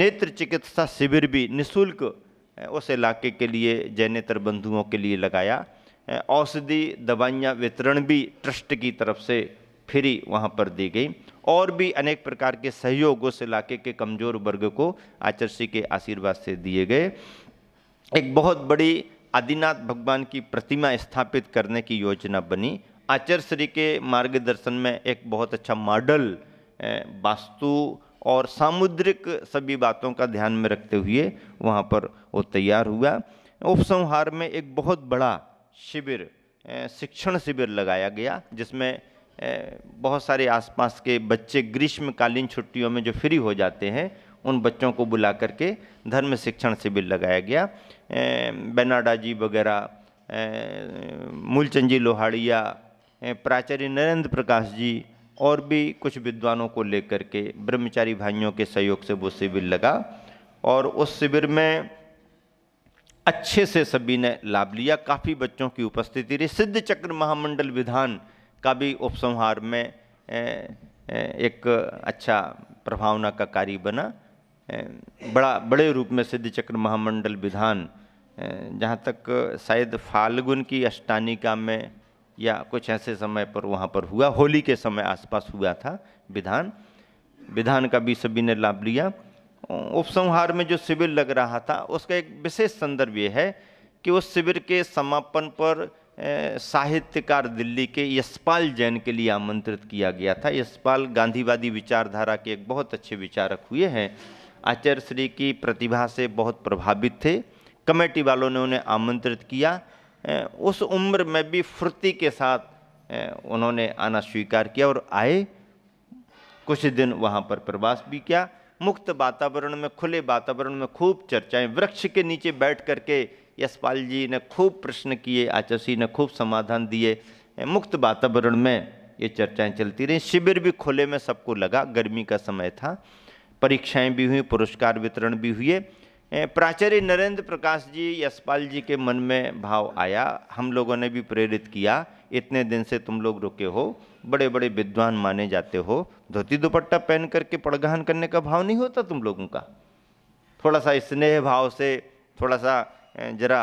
नेत्र चिकित्सा शिविर भी निःशुल्क उस इलाके के लिए जैनेतर बंधुओं के लिए लगाया। औषधि दवाइयाँ वितरण भी ट्रस्ट की तरफ से फ्री वहाँ पर दी गई, और भी अनेक प्रकार के सहयोग उस इलाके के कमज़ोर वर्ग को आचार्य के आशीर्वाद से दिए गए। एक बहुत बड़ी आदिनाथ भगवान की प्रतिमा स्थापित करने की योजना बनी। आचार्य श्री के मार्गदर्शन में एक बहुत अच्छा मॉडल वास्तु और सामुद्रिक सभी बातों का ध्यान में रखते हुए वहाँ पर वो तैयार हुआ। उपसंहार में एक बहुत बड़ा शिविर, शिक्षण शिविर लगाया गया, जिसमें बहुत सारे आसपास के बच्चे ग्रीष्मकालीन छुट्टियों में जो फ्री हो जाते हैं उन बच्चों को बुला करके धर्म शिक्षण शिविर लगाया गया। बेनाडा जी वगैरह, मूलचंद जी लोहाड़िया, प्राचार्य नरेंद्र प्रकाश जी और भी कुछ विद्वानों को लेकर के ब्रह्मचारी भाइयों के सहयोग से वो शिविर लगा, और उस शिविर में अच्छे से सभी ने लाभ लिया। काफ़ी बच्चों की उपस्थिति रही। सिद्ध चक्र महामंडल विधान का भी उपसंहार में एक अच्छा प्रभावना का कार्य बना। बड़े रूप में सिद्ध चक्र महामंडल विधान, जहाँ तक शायद फाल्गुन की अष्टानिका में या कुछ ऐसे समय पर वहाँ पर हुआ, होली के समय आसपास हुआ था विधान का भी सभी ने लाभ लिया। उपसंहार में जो शिविर लग रहा था उसका एक विशेष संदर्भ ये है कि उस शिविर के समापन पर साहित्यकार दिल्ली के यशपाल जैन के लिए आमंत्रित किया गया था। यशपाल गांधीवादी विचारधारा के एक बहुत अच्छे विचारक हुए हैं। आचार्य श्री की प्रतिभा से बहुत प्रभावित थे। कमेटी वालों ने उन्हें आमंत्रित किया। उस उम्र में भी फुर्ती के साथ उन्होंने आना स्वीकार किया और आए। कुछ दिन वहाँ पर प्रवास भी किया। मुक्त वातावरण में, खुले वातावरण में खूब चर्चाएं, वृक्ष के नीचे बैठ करके यशपाल जी ने खूब प्रश्न किए, आचार्य श्री ने खूब समाधान दिए। मुक्त वातावरण में ये चर्चाएं चलती रहीं। शिविर भी खुले में सबको लगा, गर्मी का समय था। परीक्षाएं भी हुई, पुरस्कार वितरण भी हुए। प्राचार्य नरेंद्र प्रकाश जी, यशपाल जी के मन में भाव आया, हम लोगों ने भी प्रेरित किया, इतने दिन से तुम लोग रुके हो, बड़े बड़े विद्वान माने जाते हो, धोती दुपट्टा पहन करके पड़गहन करने का भाव नहीं होता तुम लोगों का? थोड़ा सा स्नेह भाव से, थोड़ा सा जरा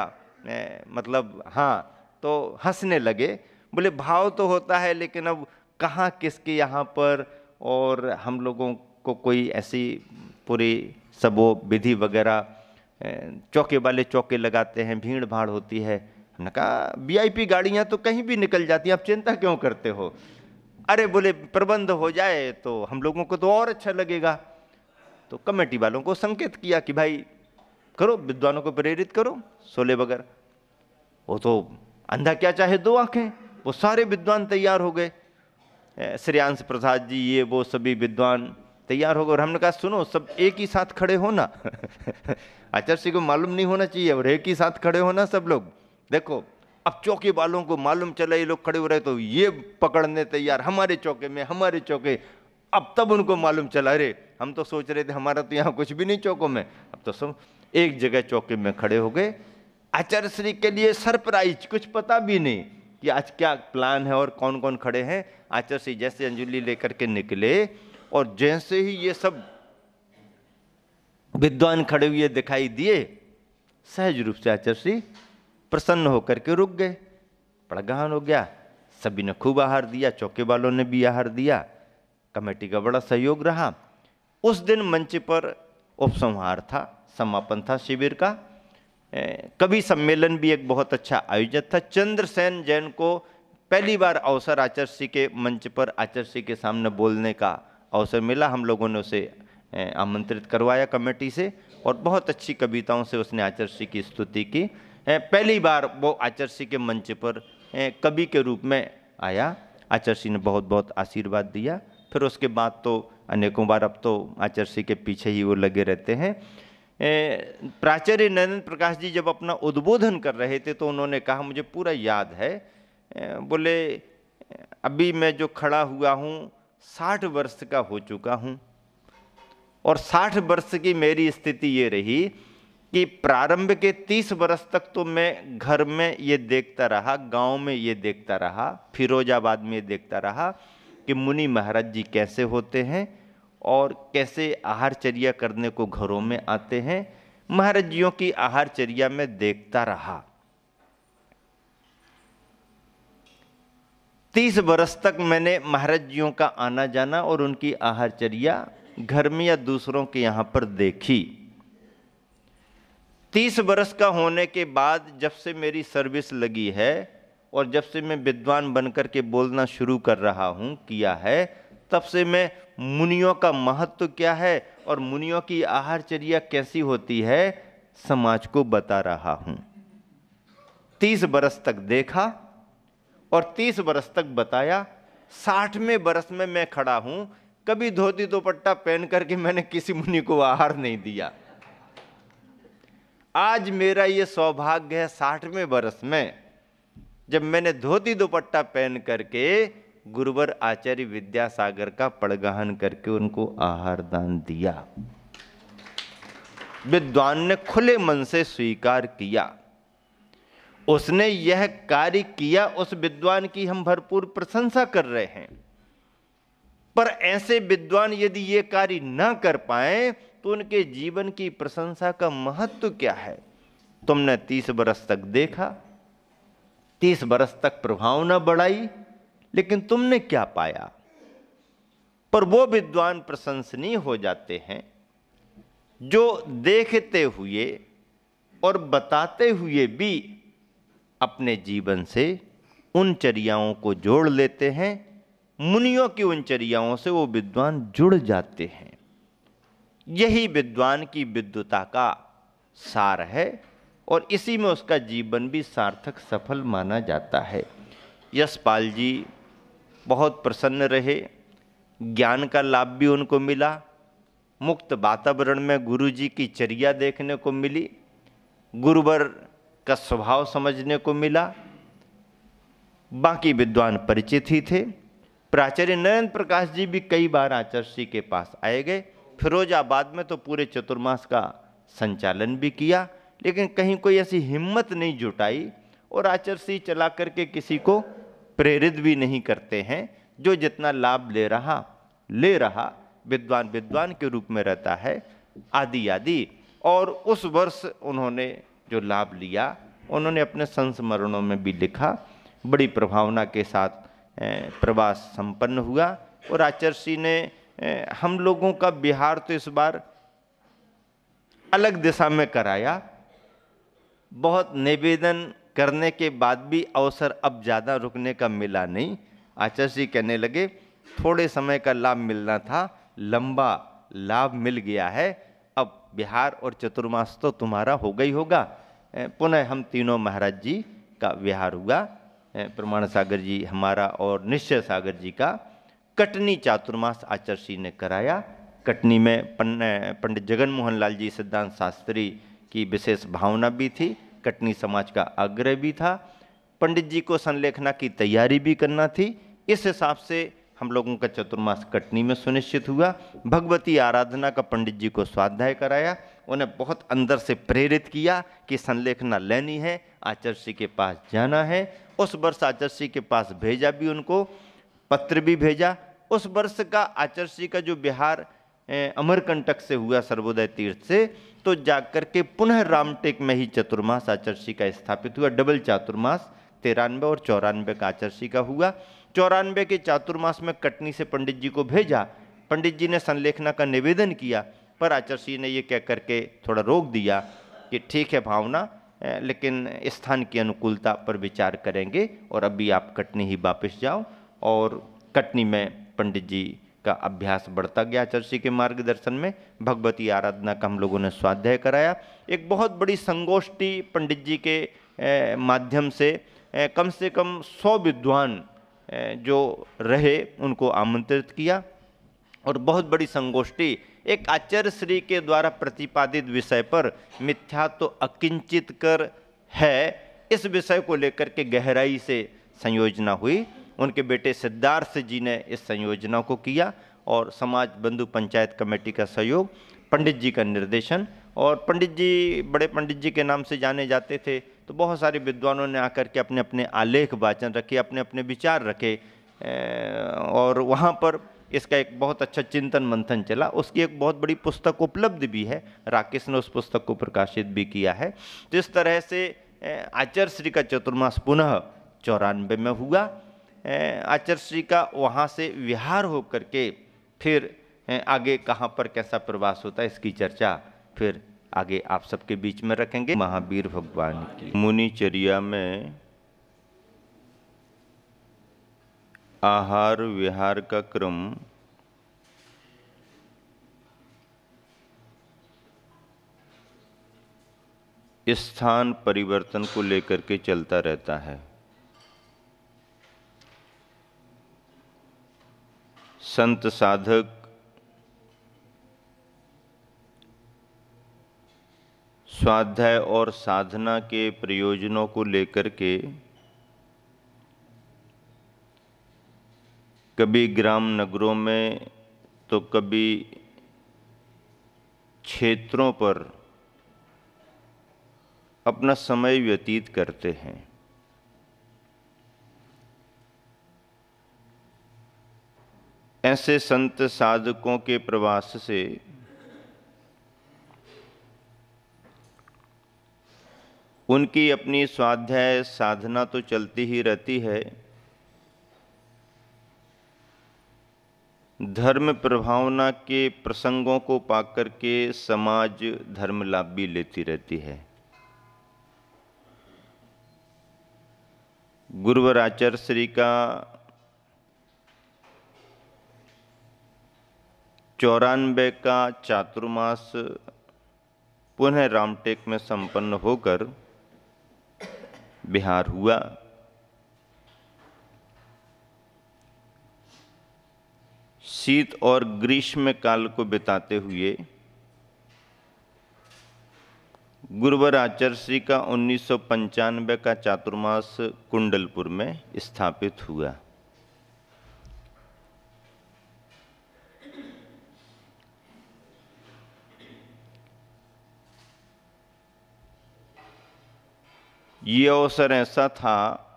मतलब हाँ, तो हंसने लगे। बोले भाव तो होता है, लेकिन अब कहाँ किसके यहाँ पर, और हम लोगों को कोई ऐसी पूरी सब वो विधि वगैरह, चौके वाले चौके लगाते हैं, भीड़ भाड़ होती है। हमने कहा वीआईपी गाड़ियाँ तो कहीं भी निकल जाती हैं, आप चिंता क्यों करते हो? अरे बोले प्रबंध हो जाए तो हम लोगों को तो और अच्छा लगेगा। तो कमेटी वालों को संकेत किया कि भाई करो, विद्वानों को प्रेरित करो, शोले वगैरह। वो तो अंधा क्या चाहे दो आंखें, वो सारे विद्वान तैयार हो गए। श्रेयांश प्रसाद जी, ये वो सभी विद्वान तैयार हो गए। और हमने कहा सुनो, सब एक ही साथ खड़े होना आचार्य श्री को मालूम नहीं होना चाहिए, और एक ही साथ खड़े होना सब लोग। देखो अब चौके वालों को मालूम चला ये लोग खड़े हो रहे, तो ये पकड़ने तैयार, हमारे चौके में, हमारे चौके। अब तब उनको मालूम चला, अरे हम तो सोच रहे थे हमारा तो यहाँ कुछ भी नहीं चौकों में। अब तो सब एक जगह चौके में खड़े हो गए। आचार्य श्री के लिए सरप्राइज, कुछ पता भी नहीं कि आज क्या प्लान है और कौन कौन खड़े हैं। आचार्य श्री जैसे अंजलि लेकर के निकले, और जैसे ही ये सब विद्वान खड़े हुए दिखाई दिए, सहज रूप से आचार्य श्री प्रसन्न होकर के रुक गए। पड़गहन हो गया, सभी ने खूब आहार दिया, चौके वालों ने भी आहार दिया, कमेटी का बड़ा सहयोग रहा। उस दिन मंच पर उपसंहार था, समापन था शिविर का। कवि सम्मेलन भी एक बहुत अच्छा आयोजन था। चंद्रसेन जैन को पहली बार अवसर आचार्य श्री के मंच पर आचार्य श्री के सामने बोलने का अवसर मिला। हम लोगों ने उसे आमंत्रित करवाया कमेटी से, और बहुत अच्छी कविताओं से उसने आचार्य श्री की स्तुति की। पहली बार वो आचार्य श्री के मंच पर कवि के रूप में आया। आचार्य श्री ने बहुत बहुत आशीर्वाद दिया। फिर उसके बाद तो अनेकों बार अब तो आचार्य श्री के पीछे ही वो लगे रहते हैं। प्राचार्य नरेंद्र प्रकाश जी जब अपना उद्बोधन कर रहे थे तो उन्होंने कहा, मुझे पूरा याद है, बोले अभी मैं जो खड़ा हुआ हूँ 60 वर्ष का हो चुका हूँ, और 60 वर्ष की मेरी स्थिति ये रही कि प्रारंभ के 30 वर्ष तक तो मैं घर में ये देखता रहा, गांव में ये देखता रहा, फिरोजाबाद में ये देखता रहा कि मुनि महाराज जी कैसे होते हैं, और कैसे आहारचर्या करने को घरों में आते हैं, महाराज जियों की आहारचर्या में देखता रहा। 30 बरस तक मैंने महाराज जियों का आना जाना और उनकी आहारचर्या घर में या दूसरों के यहाँ पर देखी। 30 बरस का होने के बाद जब से मेरी सर्विस लगी है और जब से मैं विद्वान बनकर के बोलना शुरू कर रहा हूँ, किया है, तब से मैं मुनियों का महत्व क्या है और मुनियों की आहारचर्या कैसी होती है समाज को बता रहा हूँ। 30 बरस तक देखा और 30 बरस तक बताया। 60वें बरस में मैं खड़ा हूँ, कभी धोती दुपट्टा पहन करके मैंने किसी मुनि को आहार नहीं दिया। आज मेरा ये सौभाग्य है 60वें बरस में जब मैंने धोती दुपट्टा पहन करके गुरुवर आचार्य विद्यासागर का पड़गहन करके उनको आहार दान दिया। विद्वान ने खुले मन से स्वीकार किया, उसने यह कार्य किया, उस विद्वान की हम भरपूर प्रशंसा कर रहे हैं। पर ऐसे विद्वान यदि ये कार्य न कर पाए तो उनके जीवन की प्रशंसा का महत्व क्या है। तुमने 30 बरस तक देखा, 30 बरस तक प्रभाव न बढ़ाई, लेकिन तुमने क्या पाया। पर वो विद्वान प्रशंसनीय हो जाते हैं जो देखते हुए और बताते हुए भी अपने जीवन से उन चर्याओं को जोड़ लेते हैं। मुनियों की उन चर्याओं से वो विद्वान जुड़ जाते हैं। यही विद्वान की विद्वता का सार है और इसी में उसका जीवन भी सार्थक सफल माना जाता है। यशपाल जी बहुत प्रसन्न रहे, ज्ञान का लाभ भी उनको मिला, मुक्त वातावरण में गुरु जी की चर्या देखने को मिली, गुरुवर का स्वभाव समझने को मिला। बाकी विद्वान परिचित ही थे। प्राचार्य नरेंद्र प्रकाश जी भी कई बार आचार्य श्री के पास आए गए। फिरोजाबाद में तो पूरे चतुर्मास का संचालन भी किया, लेकिन कहीं कोई ऐसी हिम्मत नहीं जुटाई और आचार्य श्री चला करके किसी को प्रेरित भी नहीं करते हैं। जो जितना लाभ ले रहा विद्वान विद्वान के रूप में रहता है, आदि आदि। और उस वर्ष उन्होंने जो लाभ लिया उन्होंने अपने संस्मरणों में भी लिखा। बड़ी प्रभावना के साथ प्रवास संपन्न हुआ और आचार्य श्री ने हम लोगों का बिहार तो इस बार अलग दिशा में कराया। बहुत निवेदन करने के बाद भी अवसर अब ज़्यादा रुकने का मिला नहीं। आचार्य जी कहने लगे थोड़े समय का लाभ मिलना था, लंबा लाभ मिल गया है, अब बिहार और चतुर्मास तो तुम्हारा होगा ही होगा। पुनः हम तीनों महाराज जी का विहार हुआ। प्रमाण सागर जी हमारा और निश्चय सागर जी का कटनी चातुर्मास आचार्य श्री ने कराया। कटनी में पंडित जगन मोहन लाल जी सिद्धांत शास्त्री की विशेष भावना भी थी, कटनी समाज का आग्रह भी था, पंडित जी को संलेखना की तैयारी भी करना थी। इस हिसाब से हम लोगों का चतुर्मास कटनी में सुनिश्चित हुआ। भगवती आराधना का पंडित जी को स्वाध्याय कराया, उन्हें बहुत अंदर से प्रेरित किया कि संलेखना लेनी है, आचार्य श्री के पास जाना है। उस वर्ष आचार्य श्री के पास भेजा भी, उनको पत्र भी भेजा। उस वर्ष का आचार्य श्री का जो बिहार अमरकंटक से हुआ सर्वोदय तीर्थ से, तो जाकर के पुनः रामटेक में ही चतुर्मास आचार्य श्री का स्थापित हुआ। डबल चातुर्मास 93 और 94 का आचार्य श्री का हुआ। 94 के चातुर्मास में कटनी से पंडित जी को भेजा, पंडित जी ने संलेखना का निवेदन किया, पर आचार्य श्री ने ये कह करके थोड़ा रोक दिया कि ठीक है भावना, लेकिन स्थान की अनुकूलता पर विचार करेंगे और अभी आप कटनी ही वापस जाओ। और कटनी में पंडित जी का अभ्यास बढ़ता गया। आचार्य श्री के मार्गदर्शन में भगवती आराधना का हम लोगों ने स्वाध्याय कराया। एक बहुत बड़ी संगोष्ठी पंडित जी के माध्यम से कम 100 विद्वान जो रहे उनको आमंत्रित किया और बहुत बड़ी संगोष्ठी एक आचार्य श्री के द्वारा प्रतिपादित विषय पर मिथ्या तो अकिंचित कर है, इस विषय को लेकर के गहराई से संयोजना हुई। उनके बेटे सिद्धार्थ जी ने इस संयोजना को किया और समाज बंधु पंचायत कमेटी का सहयोग, पंडित जी का निर्देशन। और पंडित जी बड़े पंडित जी के नाम से जाने जाते थे, तो बहुत सारे विद्वानों ने आकर के अपने अपने आलेख वाचन रखे, अपने अपने विचार रखे और वहाँ पर इसका एक बहुत अच्छा चिंतन मंथन चला। उसकी एक बहुत बड़ी पुस्तक उपलब्ध भी है, राकेश ने उस पुस्तक को प्रकाशित भी किया है। तो इस तरह से आचार्य श्री का चतुर्मास पुनः 94 में हुआ। आचार्य श्री का वहाँ से विहार होकर के फिर आगे कहाँ पर कैसा प्रवास होता है, इसकी चर्चा फिर आगे आप सबके बीच में रखेंगे। महावीर भगवान की मुनिचर्या में आहार विहार का क्रम स्थान परिवर्तन को लेकर के चलता रहता है। संत साधक स्वाध्याय और साधना के प्रयोजनों को लेकर के कभी ग्राम नगरों में तो कभी क्षेत्रों पर अपना समय व्यतीत करते हैं। ऐसे संत साधकों के प्रवास से उनकी अपनी स्वाध्याय साधना तो चलती ही रहती है, धर्म प्रभावना के प्रसंगों को पाकर के समाज धर्म लाभ भी लेती रहती है। गुरुवर आचार्य श्री का 94 का चातुर्मास पुनः रामटेक में संपन्न होकर बिहार हुआ। शीत और ग्रीष्म काल को बिताते हुए गुरुवर आचार्य श्री का 1995 का चातुर्मास कुंडलपुर में स्थापित हुआ। ये अवसर ऐसा था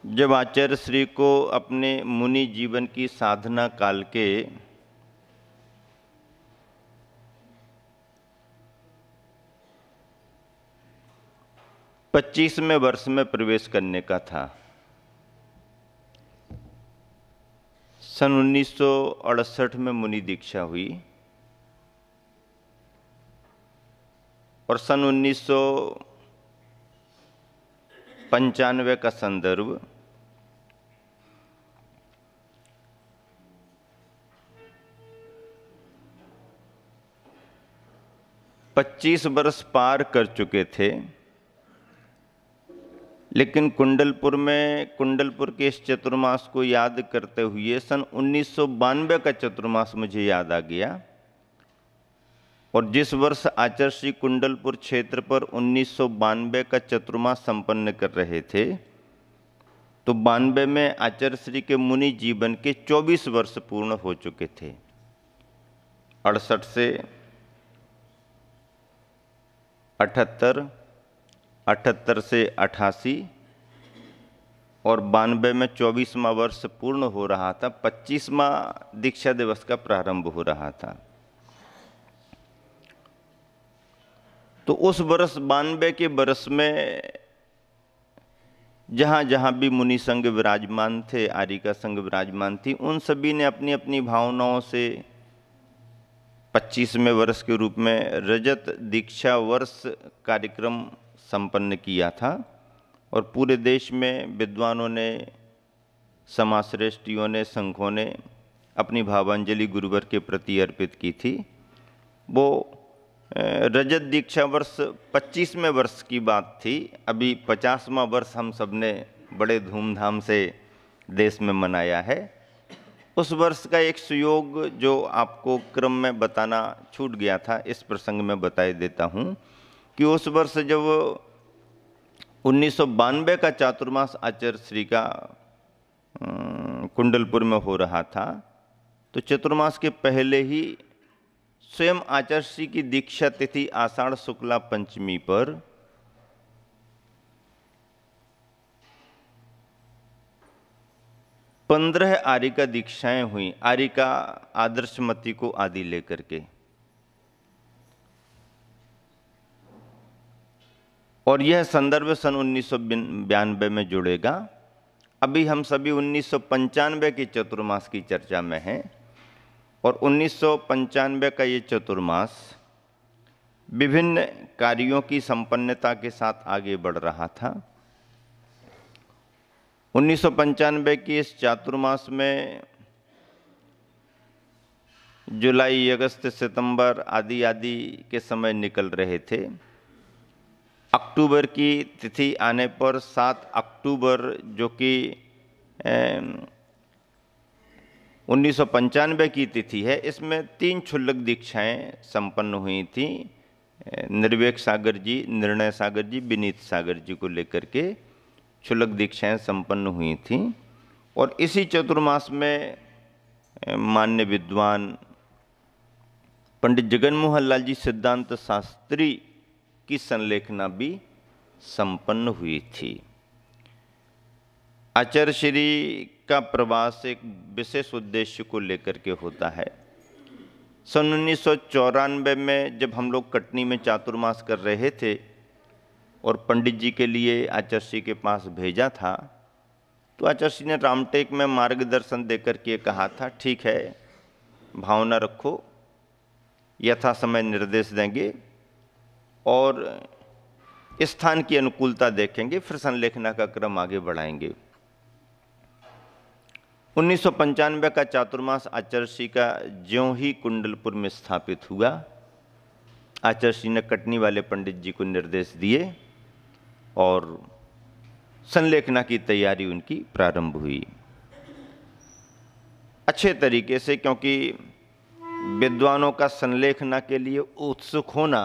जब आचार्य श्री को अपने मुनि जीवन की साधना काल के पच्चीसवें वर्ष में प्रवेश करने का था। सन 1968 में मुनि दीक्षा हुई और सन 1995 का संदर्भ पच्चीस वर्ष पार कर चुके थे, लेकिन कुंडलपुर के इस चतुर्मास को याद करते हुए सन 1992 का चतुर्मास मुझे याद आ गया। और जिस वर्ष आचार्य श्री कुंडलपुर क्षेत्र पर 1992 का चतुर्मास संपन्न कर रहे थे, तो 92 में आचार्य श्री के मुनि जीवन के 24 वर्ष पूर्ण हो चुके थे। 68 से 78, 78 से 88 और 92 में 24वां वर्ष पूर्ण हो रहा था। 25वां दीक्षा दिवस का प्रारंभ हो रहा था। तो उस वर्ष 92 के वर्ष में जहाँ जहाँ भी मुनि संघ विराजमान थे, आर्यिका संघ विराजमान थी, उन सभी ने अपनी अपनी भावनाओं से 25वें वर्ष के रूप में रजत दीक्षा वर्ष कार्यक्रम संपन्न किया था। और पूरे देश में विद्वानों ने, समाजश्रेष्ठियों ने, संघों ने अपनी भावांजलि गुरुवर के प्रति अर्पित की थी। वो रजत दीक्षा वर्ष 25वें वर्ष की बात थी। अभी 50वां वर्ष हम सब ने बड़े धूमधाम से देश में मनाया है। उस वर्ष का एक सुयोग जो आपको क्रम में बताना छूट गया था, इस प्रसंग में बताए देता हूँ कि उस वर्ष जब 1992 का चातुर्मास आचार्य श्री का कुंडलपुर में हो रहा था, तो चतुर्मास के पहले ही स्वयं आचार्य श्री की दीक्षा तिथि आषाढ़ शुक्ला पंचमी पर 15 आरिका दीक्षाएं हुई, आरिका आदर्शमती को आदि लेकर के, और यह संदर्भ सन 1992 में जुड़ेगा। अभी हम सभी 1995 की चतुर्मास की चर्चा में हैं, और 1995 का ये चतुर्मास विभिन्न कार्यों की संपन्नता के साथ आगे बढ़ रहा था। 1995 की इस चातुर्मास में जुलाई, अगस्त, सितंबर आदि आदि के समय निकल रहे थे। अक्टूबर की तिथि आने पर 7 अक्टूबर जो कि 1995 की तिथि है, इसमें 3 क्षुल्लक दीक्षाएं संपन्न हुई थी। निर्वेक सागर जी, निर्णय सागर जी, विनीत सागर जी को लेकर के क्षुल्लक दीक्षाएं संपन्न हुई थी। और इसी चतुर्मास में मान्य विद्वान पंडित जगन मोहन लाल जी सिद्धांत शास्त्री की संलेखना भी संपन्न हुई थी। आचार्य श्री का प्रवास एक विशेष उद्देश्य को लेकर के होता है। सन 1994 में जब हम लोग कटनी में चातुर्मास कर रहे थे और पंडित जी के लिए आचार्य श्री के पास भेजा था, तो आचार्य श्री ने रामटेक में मार्गदर्शन देकर के कहा था, ठीक है, भावना रखो, यथा समय निर्देश देंगे और स्थान की अनुकूलता देखेंगे, फिर संलेखना का क्रम आगे बढ़ाएंगे। 1995 का चातुर्मास आचार्य श्री का ज्यों ही कुंडलपुर में स्थापित हुआ, आचार्य श्री ने कटनी वाले पंडित जी को निर्देश दिए और संलेखना की तैयारी उनकी प्रारंभ हुई अच्छे तरीके से, क्योंकि विद्वानों का संलेखना के लिए उत्सुक होना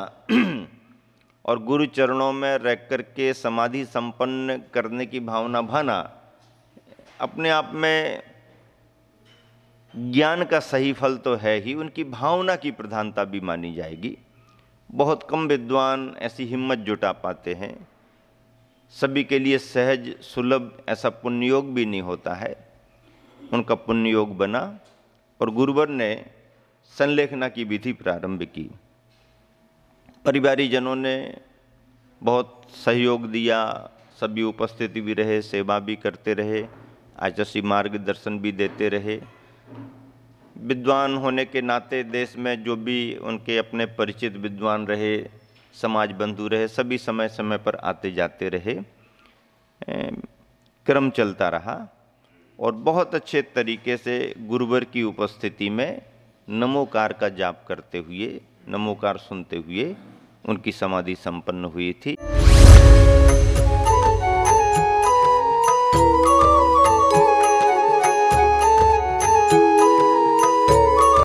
और गुरु चरणों में रह करके समाधि संपन्न करने की भावना भाना अपने आप में ज्ञान का सही फल तो है ही, उनकी भावना की प्रधानता भी मानी जाएगी। बहुत कम विद्वान ऐसी हिम्मत जुटा पाते हैं, सभी के लिए सहज सुलभ ऐसा पुण्ययोग भी नहीं होता है। उनका पुण्ययोग बना और गुरुवर ने संलेखना की विधि प्रारंभ की। परिवारी जनों ने बहुत सहयोग दिया, सभी उपस्थिति भी रहे, सेवा भी करते रहे, आचार्य श्री मार्गदर्शन भी देते रहे। विद्वान होने के नाते देश में जो भी उनके अपने परिचित विद्वान रहे, समाज बंधु रहे, सभी समय समय पर आते जाते रहे, क्रम चलता रहा और बहुत अच्छे तरीके से गुरुवर की उपस्थिति में नमोकार का जाप करते हुए, नमोकार सुनते हुए उनकी समाधि संपन्न हुई थी।